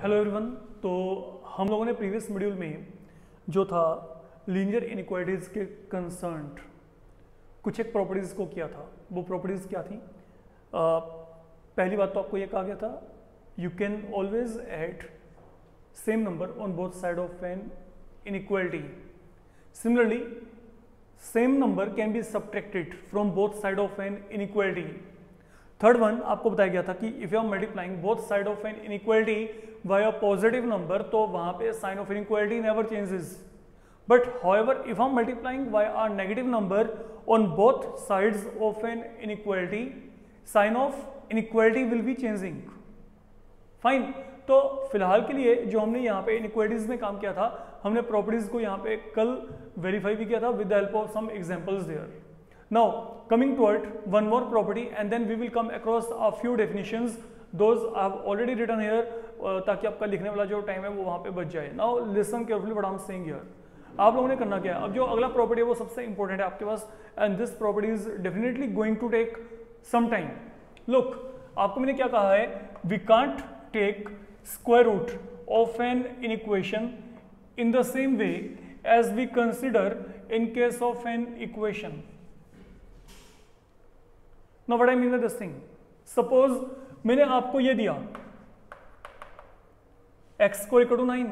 Hello everyone. तो हम लोगों ने प्रीवियस मॉड्यूल में जो था लीनियर इनइक्वालिटीज़ के कंसर्न्ड कुछ एक प्रॉपर्टीज़ को किया था। वो प्रॉपर्टीज़ क्या थी? पहली बात तो आपको ये कहा गया था, you can always add same number on both side of an inequality. Similarly same number can be subtracted from both side of an inequality. Third one आपको बताया गया था कि if you are multiplying both side of an inequality by a positive number तो वहां पे sign of inequality never changes, but however if I am multiplying by a negative number on both sides of an inequality sign of inequality will be changing. Fine. तो फिलहाल के लिए जो हमने यहाँ पे इनइक्वालिटीज में काम किया था, हमने प्रॉपर्टीज को यहाँ पे कल वेरीफाई भी किया था with the help of some examples there. Now coming toward one more property and then we will come across a few definitions. Those I have already written here ताकि आपका लिखने वाला जो टाइम है वो वहाँ पे बच जाए। Now listen carefully what I am saying here. आप लोगों ने करना क्या है? अब जो अगला प्रॉपर्टी है वो सबसे इंपॉर्टेंट है आपके पास and this property is definitely going to take some time. Look, आपको मैंने क्या कहा है? We can't take square root of an inequation in the same way as we consider in case of an equation. Now what I mean by this thing, suppose मैंने आपको ये दिया x को equal to 9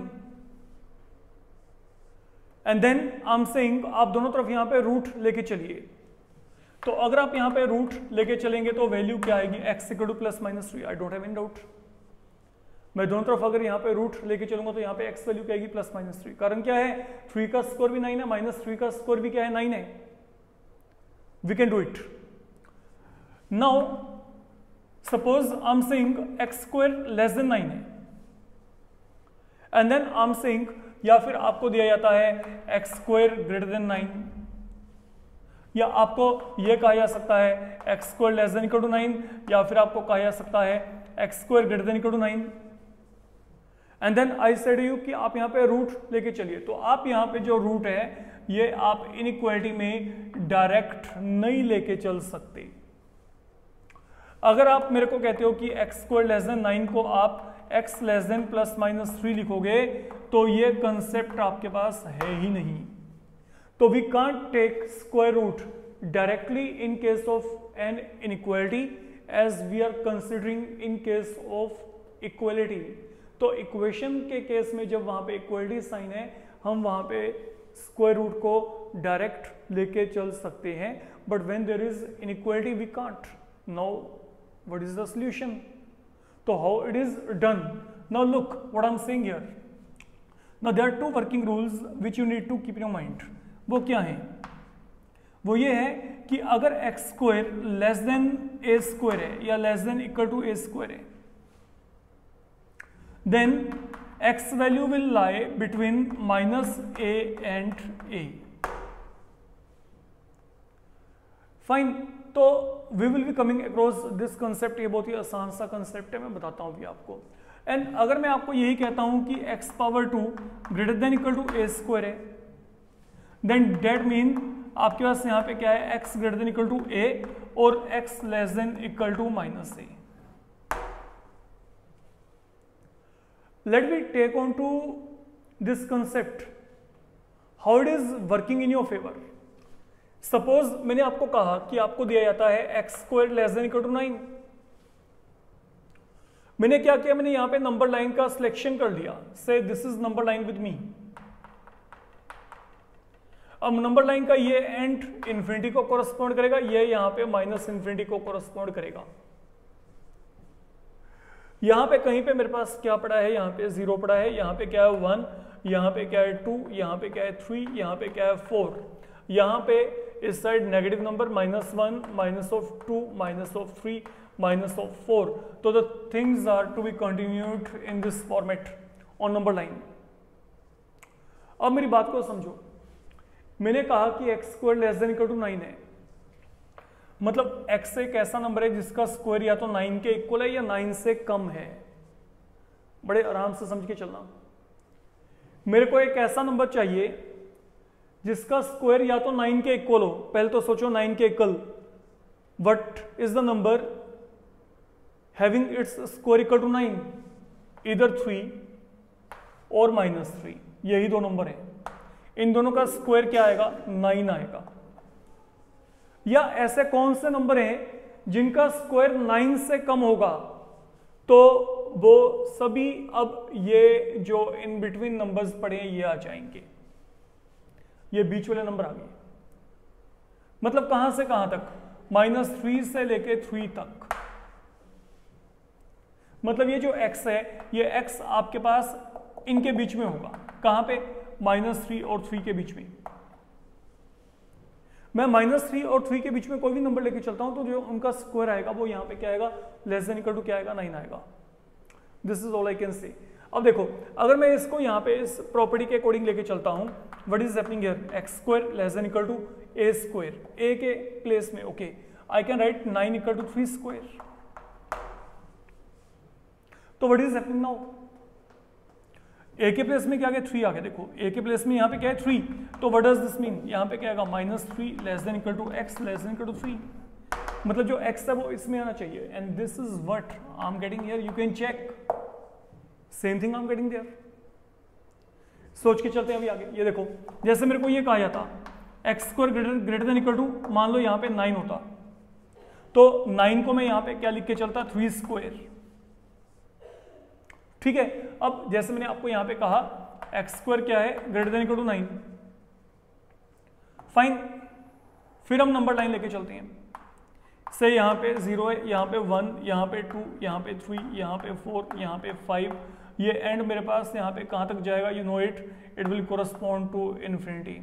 and then I am saying आप दोनों तरफ यहां पे रूट लेके चलिए। तो अगर आप यहां पे रूट लेके चलेंगे तो वैल्यू क्या आएगी? x equal two plus minus 3। I don't have any doubt. मैं दोनों तरफ अगर यहां पे रूट लेके चलूंगा तो यहां पे x वैल्यू क्या आएगी? Plus minus 3। कारण क्या है? 3 का स्क्वायर भी 9 है, माइनस 3 का स्क्वायर भी क्या है? 9 है। We can do it. Now suppose I'm saying x square less than 9 है and then I'm saying, या फिर आपको दिया जाता है x square greater than 9, या आपको ये कहा जा सकता है x square less than equal to 9, या फिर आपको कहा जा सकता है x square greater than equal to 9 and then I said you कि आप यहाँ पे रूट लेके चलिए। तो आप यहाँ पे जो रूट है ये आप इनइक्वालिटी में डायरेक्ट नहीं लेके चल सकते। अगर आप मेरे को कहते हो कि x स्क्वायर लेस देन 9 को आप x less then plus minus 3 लिखोगे तो ये कंसेप्ट आपके पास है ही नहीं। तो we can't take square root directly in case of an inequality as we are considering in case of equality. तो इक्वेशन के केस में जब वहां पे इक्वालिटी साइन है हम वहां पे स्क्वायर रूट को डायरेक्ट लेके चल सकते हैं, but when there is inequality we can't. Now what is the solution? So how it is done? Now look what I'm saying here. Now there are two working rules which you need to keep in your mind. वो क्या है? वो ये है कि अगर x square less than a square है या less than equal to a square है, then x value will lie between minus a and a. Fine. तो we will be coming across this concept. ये बहुत ही आसान सा कंसेप्ट है, मैं बताता हूँ अभी आपको। एंड अगर मैं आपको यही कहता हूँ कि x power 2 greater than equal to a square है, देन डेट मीन आपके पास यहाँ पे क्या है? x greater than equal to a और x less than equal to minus a। Let me take on to this concept how it is working in your favour. Suppose मैंने आपको कहा कि आपको दिया जाता है x square less than equal to 9। मैंने क्या किया? मैंने यहां पे नंबर लाइन का सिलेक्शन कर लिया। से this is number line with me. अब नंबर लाइन का ये एंड इंफिनिटी को कोरस्पॉन्ड करेगा, ये यहां पे माइनस इंफिनिटी को कोरस्पॉन्ड करेगा। यहां पे कहीं पे मेरे पास क्या पड़ा है? यहां पे 0 पड़ा है, यहां पे क्या है 1, यहां पे क्या है 2, यहां पे क्या है 3, यहां पे क्या है 4। यहां पे इस साइड नेगेटिव नंबर -1, -2, -3, -4। तो the things are to be continued in this format on number line. अब मेरी बात को समझो। मैंने कहा कि x square less than equal to 9 है, मतलब x एक ऐसा नंबर है जिसका स्क्वायर या तो 9 के इक्वल है या 9 से कम है। बड़े आराम से समझ के चलना। मेरे को एक ऐसा नंबर चाहिए जिसका स्क्वायर या तो 9 के इक्वल हो। पहले तो सोचो 9 के equal, what is the number having its square equal to 9? इधर 3 और -3, यही दो नंबर है। इन दोनों का स्क्वायर क्या आएगा? 9 आएगा। या ऐसे कौन से नंबर हैं जिनका स्क्वायर 9 से कम होगा? तो वो सभी अब ये जो इन बिटवीन नंबर्स पड़े हैं ये आ जाएंगे, ये बीच वाले नंबर आ गए। मतलब कहां से कहां तक? -3 से लेके 3 तक। मतलब ये जो x है, ये x आपके पास इनके बीच में होगा। कहां पे? -3 और 3 के बीच में। मैं -3 और 3 के बीच में कोई भी नंबर लेके चलता हूं तो जो उनका स्क्वायर आएगा वो यहां पे क्या आएगा? लेस देन इक्वल टू क्या आएगा? 9 आएगा। This is all I can say. अब देखो, अगर मैं इसको यहाँ पे इस प्रॉपर्टी के अकॉर्डिंग लेके चलता हूं, what is happening here? X square less than equal to a square. A के प्लेस में okay I can write 9 equal to 3 square. तो what is happening now? A के प्लेस में क्या आ गया? 3 आ गया। देखो ए के प्लेस में यहाँ पे क्या है? 3। तो व्हाट डज दिस मीन? यहाँ पे क्या आएगा? -3 less than equal to x less than equal to 3। मतलब जो x है वो इसमें आना चाहिए। And this is what I am getting here. You can check same thing I am getting there. सोच के चलते हैं अभी आगे। ये देखो, जैसे मेरे को ये कहा जाता x square greater than equal to, मान लो यहाँ पे 9 होता, तो 9 को मैं यहाँ पे क्या लिख के चलता? 3 स्क्वायर। ठीक है। अब जैसे मैंने आपको यहाँ पे कहा एक्स स्क्वायर क्या है? Greater than equal to 9। Fine. फिर हम नंबर लाइन लेके चलते हैं। से यहाँ पे 0 है, यहाँ पे 1, यहाँ पे 2, यहाँ पे 3, यहाँ पे 4, यहाँ पे 5। ये एंड मेरे पास यहाँ पे कहाँ तक जाएगा? You know it, it will correspond to infinity.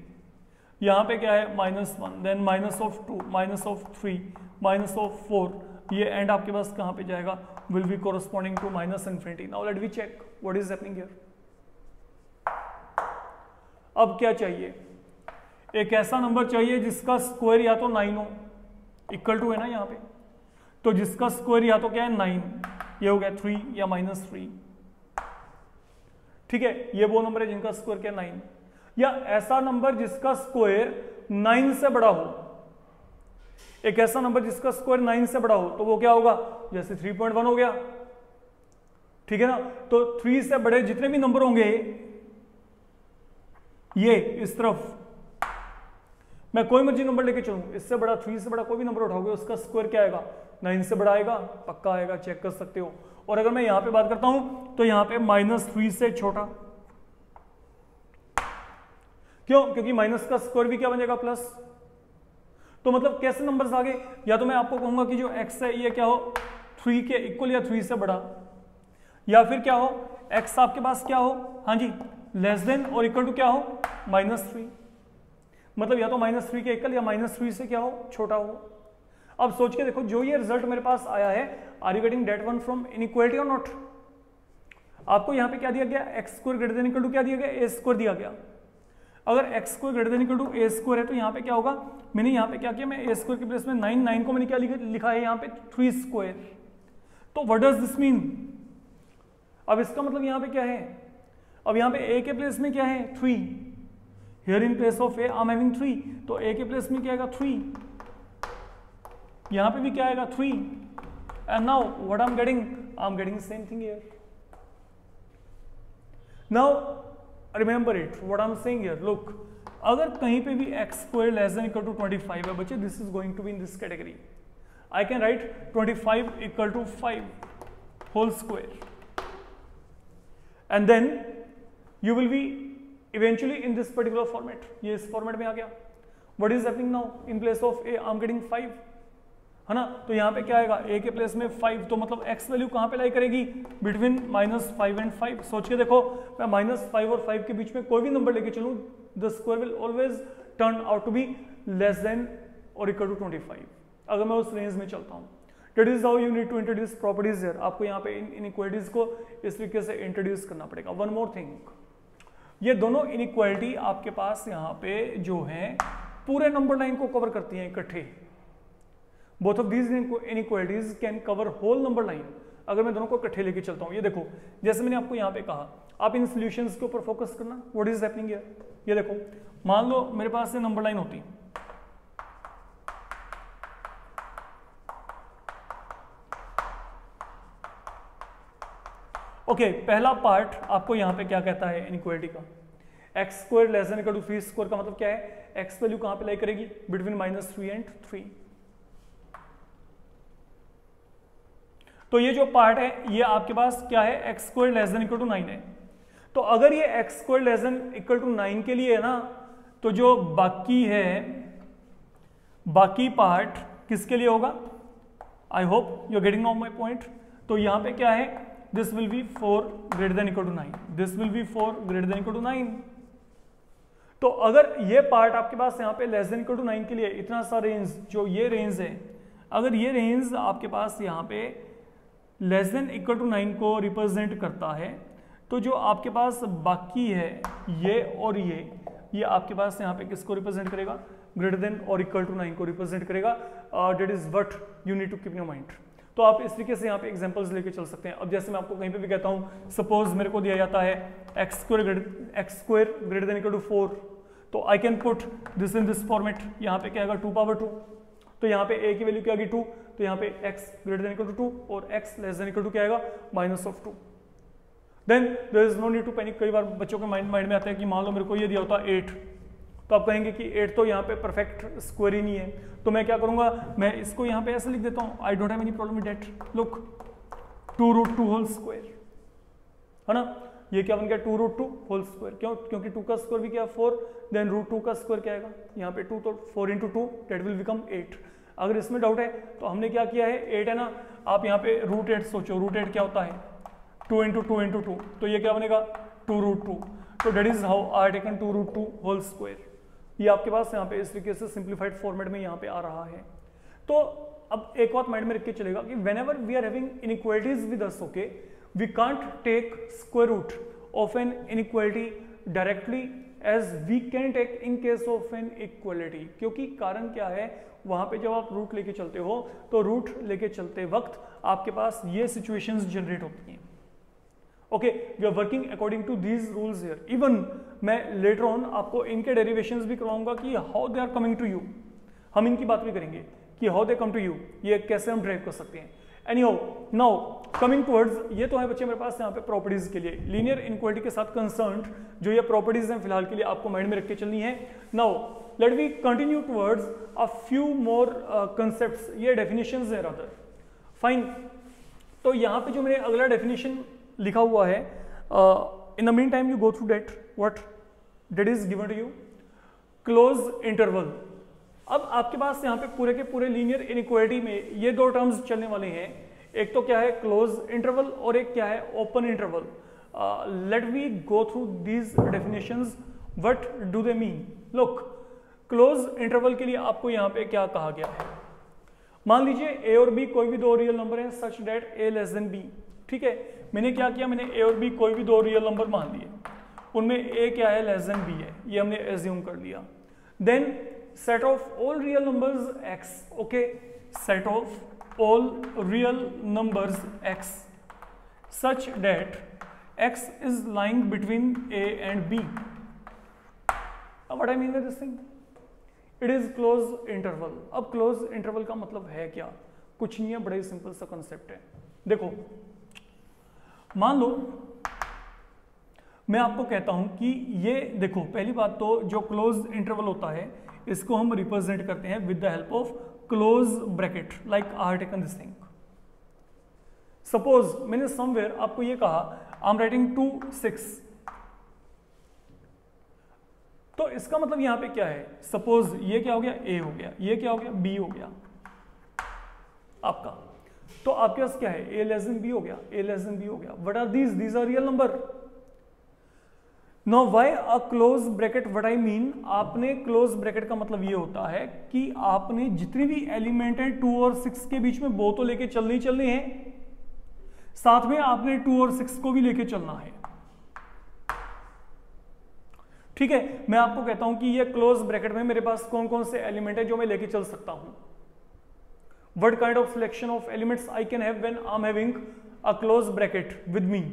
यहाँ पे क्या है? -1, देन -2, -3, -4। ये एंड आपके पास कहाँ पे जाएगा? Will be corresponding to -infinity. Now let we check what is happening here. अब क्या चाहिए? एक ऐसा नंबर चाहिए जिसका स्क्वायर या तो 9 हो, इक्वल टू है ना यहाँ पे, तो जिसका स्क्वायर या तो क्या है? 9। ये हो गया 3 या -3। ठीक है। ये वो नंबर है जिनका स्क्वायर क्या? 9। या ऐसा नंबर जिसका स्क्वायर 9 से बड़ा हो। एक ऐसा नंबर जिसका स्क्वायर 9 से बड़ा हो तो वो क्या होगा? जैसे 3.1 हो गया। ठीक है ना। तो 3 से बड़े जितने भी नंबर होंगे ये इस तरफ, मैं कोई मर्जी नंबर लेके चलूं, इससे बड़ा 3 से बड़ा कोई भी नंबर उठाओगे उसका स्क्वायर क्या आएगा? 9 से बड़ा आएगा, पक्का आएगा, चेक कर सकते हो। और अगर मैं यहां पे बात करता हूं तो यहां पे -3 से छोटा। क्यों? क्योंकि माइनस का स्क्वायर भी क्या बन जाएगा? प्लस। तो मतलब कैसे नंबर्स आ गए? या तो मैं आपको कहूंगा कि जो x है ये क्या हो? 3 के इक्वल या 3 से बड़ा, या फिर क्या हो? x आपके पास क्या हो? हाँ जी, लेस देन और इक्वल टू क्या हो? -3। मतलब या तो -3 के इक्वल या -3 से क्या हो? छोटा हो। अब सोच के देखो, जो ये रिजल्ट मेरे पास आया है, are you getting that one from inequality और नॉट? आपको यहाँ पे क्या दिया गया? X square greater than equal to क्या दिया गया? ए स्क्वायर दिया गया। अगर x square greater than equal to a square है तो यहाँ पे क्या होगा? मैंने यहाँ पे क्या किया? मैं ए स्क्वायर के प्लेस में 9 को मैंने क्या लिखा है यहाँ पे? 3 स्क्वायर। तो व्हाट डज दिस मीन? अब इसका मतलब यहाँ पे क्या है? अब यहाँ पे ए के प्लेस में क्या है? 3। Here in place of A I am having 3, तो ए के प्लेस में क्या आएगा? 3। यहाँ पे भी क्या आएगा? 3। And now what I am getting? I am getting same thing here. Now remember it what I am saying here. Look, अगर कहीं पे भी x square less than equal to 25 है बच्चे, this is going to be in this category. I can write 25 equal to 5 whole square, and then you will be eventually in this particular format. ये इस format में आ गया। What is happening now? In place of A I am getting 5, है ना। तो यहाँ पे क्या आएगा? ए के प्लेस में 5, तो मतलब x वैल्यू कहाँ पे लाई करेगी? Between -5 and 5। सोच के देखो, मैं -5 और 5 के बीच में कोई भी नंबर लेके चलूँ, the square will always turn out to be less than और इक्वल टू 25, अगर मैं उस रेंज में चलता हूँ। That is how you need to introduce properties here. आपको यहाँ पे इनइक्वालिटीज को इस तरीके से इंट्रोड्यूस करना पड़ेगा। वन मोर थिंग, ये दोनों इनइक्वालिटी आपके पास यहाँ पे जो है पूरे नंबर लाइन को कवर करती हैं इकट्ठे। Both of these inequalities can cover whole number line अगर मैं दोनों को इकट्ठे लेके चलता हूँ। ये देखो, जैसे मैंने आपको यहाँ पे कहा, आप इन सॉल्यूशंस के ऊपर फोकस करना। What is happening here? ये देखो, मान लो मेरे पास ये नंबर लाइन होती, ओके, पहला पार्ट आपको यहाँ पे क्या कहता है इनइक्वालिटी का, x square less than equal to 3 square का मतलब क्या है, एक्स वैल्यू कहाँ पे लाई करेगी, बिटवीन -3 एंड 3। तो ये जो पार्ट है ये आपके पास क्या है, x square less than equal to 9 है। तो अगर ये x square less than equal to 9 के लिए है ना, तो जो बाकी है, बाकी पार्ट किसके लिए होगा, I hope you are getting now my point. तो यहां पे क्या है, this will be 4 greater than equal to 9, this will be 4 greater than equal to 9। तो अगर ये पार्ट आपके पास यहाँ पे लेस देन इक्वल टू 9 के लिए इतना सा रेंज, जो ये रेंज है, अगर ये रेंज आपके पास यहाँ पे लेस देन इक्वल टू 9 को रिप्रेजेंट करता है, तो जो आपके पास बाकी है ये और ये आपके पास यहाँ पे किसको रिप्रेजेंट करेगा, ग्रेटर देन और इक्वल टू 9 को रिप्रेजेंट करेगा। That is what you need to keep in your mind. तो आप इस तरीके से यहाँ पे एग्जांपल्स लेके चल सकते हैं। अब जैसे मैं आपको कहीं पे भी कहता हूँ, सपोज मेरे को दिया जाता है x square greater than equal to 4, तो I can put this in this format. यहाँ पे क्या आएगा, 2 पावर 2, तो यहाँ पे a की वैल्यू क्या आ गई 2, तो यहाँ पे x greater than equal to 2 और x less than equal to क्या आएगा, -2। Then there is no need to panic. कई बार बच्चों के माइंड में आता है कि मान लो मेरे को ये दिया होता 8, तो आप कहेंगे कि 8 तो यहाँ पे परफेक्ट स्क्वायर ही नहीं है, तो मैं क्या करूंगा, मैं इसको यहाँ पे ऐसे लिख देता हूँ, I don't have any problem with that. Look 2√2 whole square, है ना, ये क्या बन गया 2√2 होल स्क्वायर। क्यों, क्योंकि 2 का स्क्वायर भी क्या 4, देन √2 का स्क्वायर क्या आएगा, यहाँ पे 2, तो 4 × 2 दैट विल बिकम 8। अगर इसमें डाउट है तो हमने क्या किया है, 8 है ना, आप यहाँ पे √8 सोचो, √8 क्या होता है 2 × 2 × 2, तो ये क्या बनेगा 2√2। तो that is how I taken 2√2 whole square. ये आपके पास यहाँ पे इस तरीके से सिंप्लीफाइड फॉर्मेट में यहाँ पे आ रहा है। तो अब एक बात माइंड में रख के चलेगा कि whenever we are having inequalities with us, okay, we can't take square root of an inequality directly as we can take in case of an equality. क्योंकि कारण क्या है, वहां पे जब आप रूट लेके चलते हो तो रूट लेके चलते वक्त आपके पास ये सिचुएशंस जनरेट होती हैं। Okay, we are working according to these rules here. Even मैं लेटर ऑन आपको इनके डेरिवेशंस भी करवाऊंगा कि how they are coming to you, हम इनकी बात भी करेंगे कि how they come to you, ये कैसे हम ड्राइव कर सकते हैं। एनीहाउ, नाउ कमिंग टुवर्ड्स, ये तो है बच्चे मेरे पास यहाँ पे प्रॉपर्टीज के लिए, लीनियर इनइक्वालिटी के साथ कंसर्न्ड जो ये प्रॉपर्टीज हैं फिलहाल के लिए आपको माइंड में रख के चलनी है। Now let we continue towards a few more concepts, ये डेफिनेशंस हैं रादर, फाइन। तो यहाँ पे जो मैंने अगला डेफिनेशन लिखा हुआ है, in the meantime you go through that, what that is given to you, close interval. अब आपके पास यहाँ पे पूरे के पूरे लीनियर इनइक्वालिटी में ये दो टर्म्स चलने वाले हैं, एक तो क्या है क्लोज इंटरवल और एक क्या है open interval. Let we go through these definitions, what do they mean. Look, close interval के लिए आपको यहाँ पे क्या कहा गया है, मान लीजिए a और b कोई भी दो रियल नंबर हैं such that a less than b, ठीक है। मैंने क्या किया, मैंने a और b कोई भी दो रियल नंबर मान लिए, उनमें a क्या है लेस देन b है, ये हमने एज्यूम कर लिया। Then set of all real numbers x, okay, set of all real numbers x such that x is lying between a and b. What I mean by this thing, it is closed interval. अब closed interval का मतलब है क्या, कुछ नहीं है, बड़ा ही simple सा कंसेप्ट है। देखो, मान लो मैं आपको कहता हूं कि ये देखो, पहली बात तो जो क्लोज इंटरवल होता है इसको हम रिप्रेजेंट करते हैं with the help of close bracket, like I have taken this thing. Suppose मैंने समवेयर आपको ये कहा आई एम राइटिंग 2 6, तो इसका मतलब यहां पे क्या है, सपोज ये क्या हो गया a हो गया, ये क्या हो गया b हो गया आपका, तो आपके पास क्या है a लेस देन b हो गया, a लेस देन b हो गया। What are these are real number. Now why a close bracket, what I mean, आपने close bracket का मतलब ये होता है कि आपने जितने भी एलिमेंट हैं 2 और 6 के बीच में वो तो लेके चलने ही चलने हैं, साथ में आपने 2 और 6 को भी लेके चलना है, ठीक है। मैं आपको कहता हूं कि ये क्लोज ब्रैकेट में मेरे पास कौन कौन से एलिमेंट है जो मैं लेके चल सकता हूं, what kind of selection of elements I can have when I'm having a close bracket with me।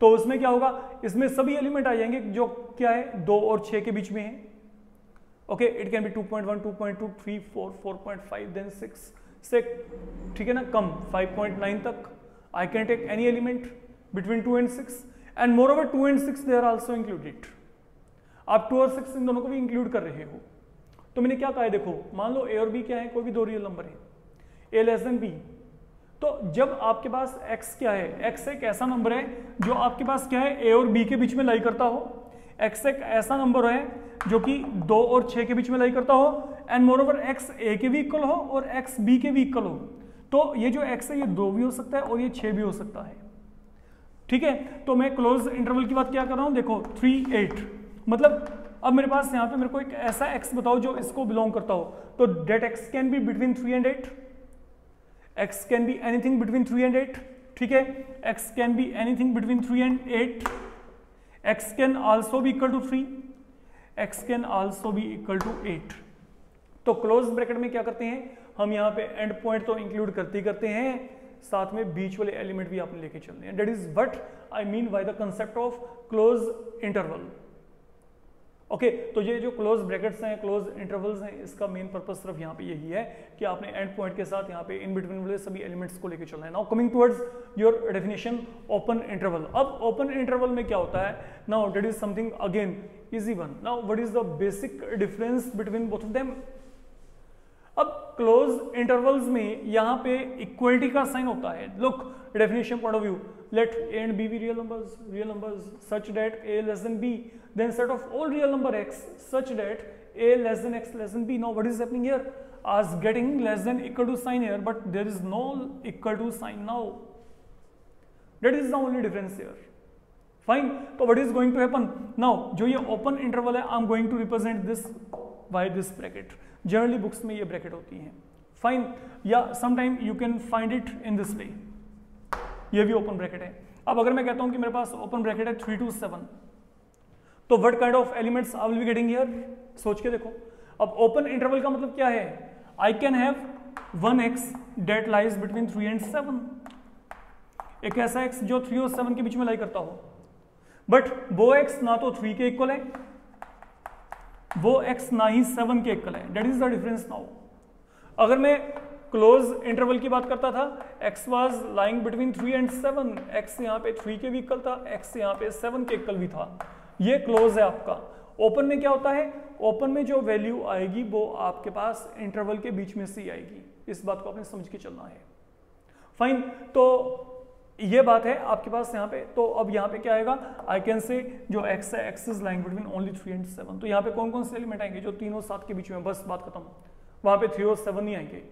तो उसमें क्या होगा, इसमें सभी एलिमेंट आ जाएंगे जो क्या है 2 और 6 के बीच में है। Okay, it can be 2.1 2.2 3 4 4.5 then 6 से, ठीक है ना, कम 5.9 तक। I can take any element between 2 and 6 and moreover 2 and 6 they are also included. आप 2 और 6 इन दोनों को भी इंक्लूड कर रहे हो। तो मैंने क्या कहा है, देखो मान लो a और b क्या है, कोई भी दो रियल नंबर है, a लेस देन b। तो जब आपके पास x क्या है, x एक ऐसा नंबर है जो आपके पास क्या है, a और b के बीच में लाई करता हो। x एक ऐसा नंबर है जो कि 2 और 6 के बीच में लाई करता हो एंड मोरओवर x a के भी इक्वल हो और x b के भी इक्वल हो। तो ये जो x है ये 2 भी हो सकता है और ये 6 भी हो सकता है। ठीक है, तो मैं क्लोज इंटरवल की बात क्या कर रहा हूं, देखो 3 8 मतलब अब मेरे पास यहाँ पे मेरे को एक ऐसा x बताओ जो इसको बिलोंग करता हो। तो that x can be between 3 and 8, x can be anything between 3 and 8। ठीक है, x can be anything between 3 and 8, x can also be equal to 3, x can also be equal to 8। तो close bracket में क्या करते हैं हम, यहाँ पे एंड पॉइंट तो इंक्लूड करते ही करते हैं, साथ में बीच वाले एलिमेंट भी आपने लेके चलने हैं। That is what I mean by the concept of close interval. Okay, तो ये जो क्लोज ब्रैकेट्स हैं, क्लोज इंटरवल्स हैं, इसका मेन पर्पस सिर्फ यहाँ पे यही है कि आपने एंड पॉइंट के साथ यहाँ पे इन बिटवीन वाले सभी एलिमेंट्स को लेके चलना है। Now coming towards your definition open interval. अब ओपन इंटरवल में क्या होता है, now that is something again easy one. Now what is the basic difference between both of them. अब क्लोज इंटरवल्स में यहाँ पे इक्वलिटी का साइन होता है। Look, definition point of view, let a and b be real numbers such that a less than b, then set of all real number x such that a less than x less than b. Now what is happening here, as getting less than equal to sign here, but there is no equal to sign now. That is the only difference here. Fine, so what is going to happen now, जो ये open interval है, I'm going to represent this by this bracket. Generally books में ये bracket होती हैं। Fine, yeah, sometime you can find it in this way. ये भी open bracket है। अब अगर मैं कहता हूं कि मेरे पास ओपन ब्रैकेट है 3 to 7, तो what kind of elements I will be getting here, सोच के देखो। अब ओपन इंटरवल का मतलब क्या है, I can have 1x that lies between 3 and 7, एक ऐसा x जो 3 और 7 के बीच में लाई करता हो, बट वो x ना तो 3 के इक्वल है, वो x ना ही 7 के इक्वल है। That is the difference now. अगर मैं क्लोज इंटरवल की बात करता था, x was lying between 3 and 7, x यहाँ पे 3 के भी इक्वल था, x यहाँ पे 7 के इक्वल भी था, ये क्लोज है आपका। ओपन में क्या होता है, ओपन में जो वैल्यू आएगी वो आपके पास इंटरवल के बीच में से ही आएगी। इस बात को आपने समझ के चलना है। फाइन, तो ये बात है आपके पास यहाँ पे। तो अब यहाँ पे क्या आएगा, आई कैन से जो x है, x is lying between only 3 and 7। तो यहाँ पे कौन कौन से एलिमेंट आएंगे, जो 3 और 7 के बीच में, बस बात खत्म। वहां पे 3 और 7 नहीं आएंगे।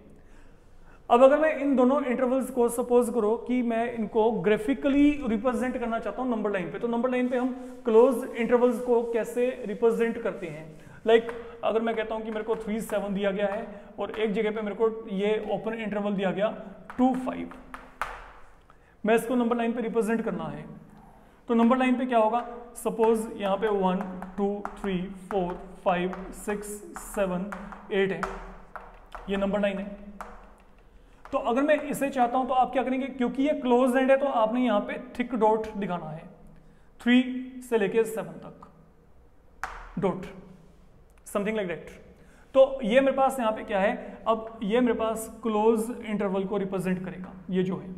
अब अगर मैं इन दोनों इंटरवल्स को सपोज करो कि मैं इनको ग्राफिकली रिप्रेजेंट करना चाहता हूं नंबर लाइन पे, तो नंबर लाइन पे हम क्लोज इंटरवल्स को कैसे रिप्रेजेंट करते हैं। लाइक अगर मैं कहता हूं कि मेरे को 3 7 दिया गया है और एक जगह पे मेरे को ये ओपन इंटरवल दिया गया 2 5, मैं इसको नंबर लाइन पे रिप्रेजेंट करना है, तो नंबर लाइन पे क्या होगा, सपोज यहाँ पे 1 2 3 4 5 6 7 8 है, ये नंबर लाइन है। तो अगर मैं इसे चाहता हूं तो आप क्या करेंगे, क्योंकि ये क्लोज एंड है तो आपने यहां पे थिक डॉट दिखाना है, 3 से लेके 7 तक डॉट, समथिंग लाइक दैट। तो ये मेरे पास यहां पे क्या है, अब ये मेरे पास क्लोज इंटरवल को रिप्रेजेंट करेगा, ये जो है।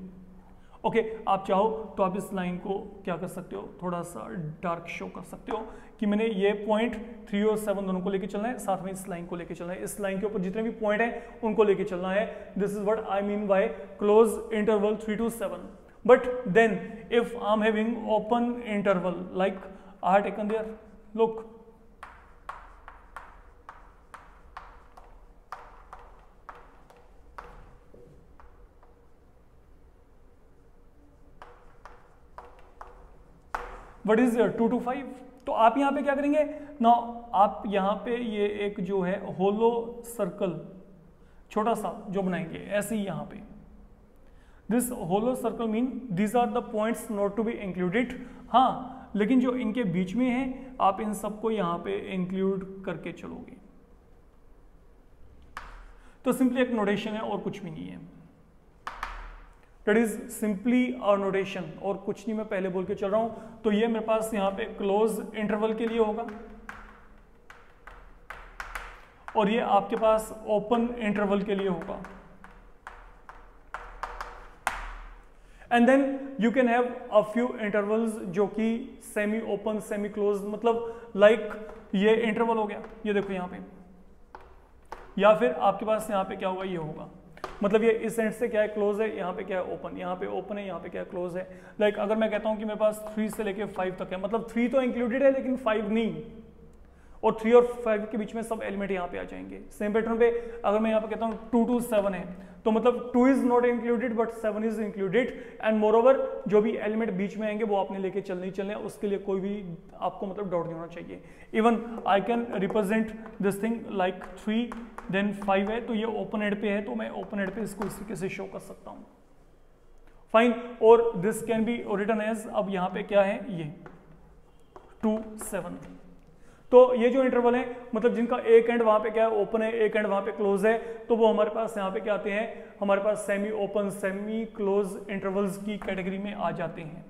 ओके, आप चाहो तो आप इस लाइन को क्या कर सकते हो, थोड़ा सा डार्क शो कर सकते हो कि मैंने ये पॉइंट 3 और 7 दोनों को लेके चलना है, साथ में इस लाइन को लेके चलना है, इस लाइन के ऊपर जितने भी पॉइंट हैं उनको लेके चलना है। This is what I mean by close interval 3 to 7। But then if I am having open interval like I have taken there, look, what is 2 to 5। तो आप यहां पे क्या करेंगे ना, आप यहां पे ये एक जो है होलो सर्कल छोटा सा जो बनाएंगे ऐसे ही यहां पे, this hollow circle mean these are the points not to be included. हाँ, लेकिन जो इनके बीच में है आप इन सबको यहां पे इंक्लूड करके चलोगे। तो सिंपली एक नोटेशन है और कुछ भी नहीं है। That is simply a notation और कुछ नहीं, मैं पहले बोल के चल रहा हूं। तो ये मेरे पास यहां पे क्लोज इंटरवल के लिए होगा और ये आपके पास ओपन इंटरवल के लिए होगा। And then you can have a few intervals जो कि सेमी ओपन सेमी क्लोज, मतलब लाइक ये इंटरवल हो गया, ये देखो यहाँ पे, या फिर आपके पास यहाँ पे क्या होगा, ये होगा, मतलब ये इस एंड से क्या है क्लोज है, यहाँ पे क्या है ओपन, यहाँ पे ओपन है, यहाँ पे क्या है क्लोज है। लाइक अगर मैं कहता हूँ कि मेरे पास 3 से लेके 5 तक है, मतलब 3 तो इंक्लूडेड है लेकिन 5 नहीं, और 3 और 5 के बीच में सब एलिमेंट यहाँ पे आ जाएंगे। सेम पैटर्न पे अगर मैं यहाँ पे कहता हूँ 2 to 7 है, तो मतलब 2 is not included but 7 is included, and more over जो भी एलिमेंट बीच में आएंगे वो आपने लेके चलने ही चलने, उसके लिए कोई भी आपको मतलब डाउट नहीं होना चाहिए। Even I can represent this thing like 3 then 5 है, तो ये ओपन एंड पे है, तो मैं ओपन एंड पे इसको इस तरीके से शो कर सकता हूँ, फाइन। और this can be written as, अब यहाँ पे क्या है, ये 2 7, तो ये जो इंटरवल है मतलब जिनका एक एंड वहां पे क्या है ओपन है, एक एंड वहां पे क्लोज है, तो वो हमारे पास यहाँ पे क्या आते हैं, हमारे पास semi open semi close intervals की कैटेगरी में आ जाते हैं।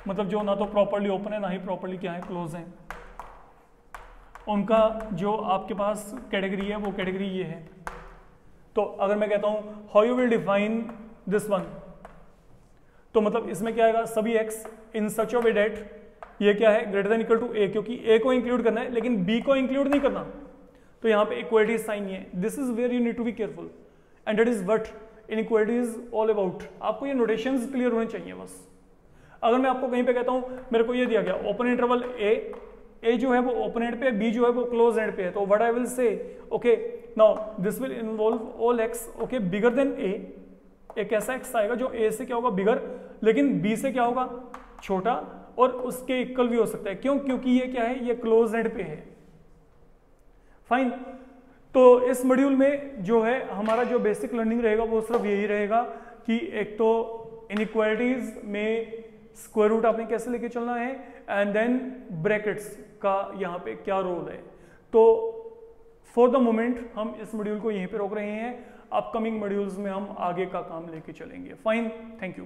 मतलब जो ना तो प्रॉपर्ली ओपन है ना ही प्रॉपर्ली क्या है क्लोज है, उनका जो आपके पास कैटेगरी है वो कैटेगरी ये है। तो अगर मैं कहता हूं how you will define this one, तो मतलब इसमें क्या आएगा, सभी x इन सच अ वे डेट ये क्या है greater than equal to a, क्योंकि a को इंक्लूड करना है लेकिन b को इंक्लूड नहीं करना, तो यहाँ पे इक्वालिटी साइन ये, this is where you need to be careful and that is what inequality is all about. आपको ये नोटेशंस क्लियर होने चाहिए बस। अगर मैं आपको कहीं पे कहता हूँ मेरे को ये दिया गया ओपन इंटरवल a जो है वो ओपन एंड पे है, b जो है वो क्लोज एंड पे है, तो what I will say, okay now this will involve all x okay bigger than a, एक ऐसा x आएगा जो a से क्या होगा बिगर, लेकिन b से क्या होगा छोटा, और उसके इक्वल भी हो सकता है, क्यों, क्योंकि ये क्या है ये क्लोज एंड पे है, फाइन। तो इस मॉड्यूल में जो है हमारा जो बेसिक लर्निंग रहेगा वो सिर्फ यही रहेगा कि एक तो इनइक्वालिटीज में स्क्वायर रूट आपने कैसे लेके चलना है, एंड देन ब्रैकेट्स का यहाँ पे क्या रोल है। तो फॉर द मोमेंट हम इस मॉड्यूल को यहीं पे रोक रहे हैं, अपकमिंग मॉड्यूल्स में हम आगे का काम लेके चलेंगे। Fine, thank you.